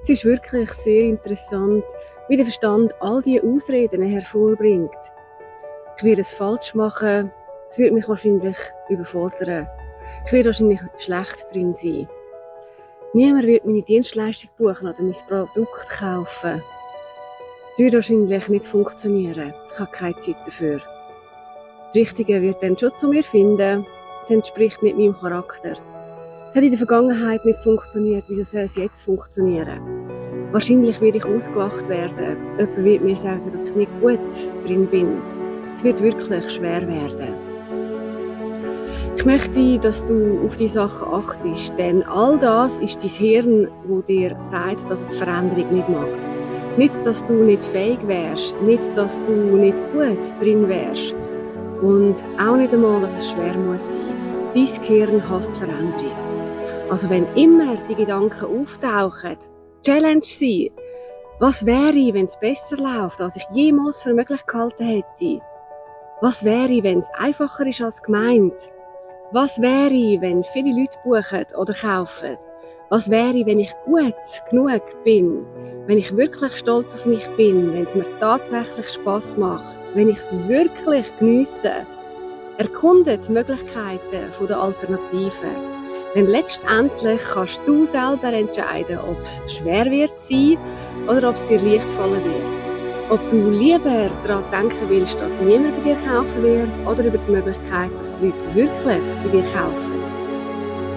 Es ist wirklich sehr interessant, wie der Verstand all diese Ausreden hervorbringt. Ich werde es falsch machen, es wird mich wahrscheinlich überfordern. Ich werde wahrscheinlich schlecht drin sein. Niemand wird meine Dienstleistung buchen oder mein Produkt kaufen. Es wird wahrscheinlich nicht funktionieren. Ich habe keine Zeit dafür. Das Richtige wird dann schon zu mir finden. Es entspricht nicht meinem Charakter. Es hat in der Vergangenheit nicht funktioniert. Wieso soll es jetzt funktionieren? Wahrscheinlich werde ich ausgelacht werden. Jemand wird mir sagen, dass ich nicht gut drin bin. Es wird wirklich schwer werden. Ich möchte, dass du auf die Sachen achtest, denn all das ist dein Hirn, das dir sagt, dass es Veränderung nicht mag. Nicht, dass du nicht fähig wärst, nicht, dass du nicht gut drin wärst und auch nicht einmal, dass es schwer muss sein. Dein Gehirn hasst Veränderung. Also wenn immer die Gedanken auftauchen, Challenge sein. Was wäre, wenn es besser läuft, als ich jemals für möglich gehalten hätte? Was wäre, wenn es einfacher ist als gemeint? Was wäre, wenn viele Leute buchen oder kaufen? Was wäre, wenn ich gut genug bin? Wenn ich wirklich stolz auf mich bin? Wenn es mir tatsächlich Spass macht? Wenn ich es wirklich geniesse? Erkunde die Möglichkeiten der Alternativen. Denn letztendlich kannst du selber entscheiden, ob es schwer wird sein oder ob es dir leicht fallen wird. Ob du lieber daran denken willst, dass niemand bei dir kaufen wird oder über die Möglichkeit, dass die Leute wirklich bei dir kaufen.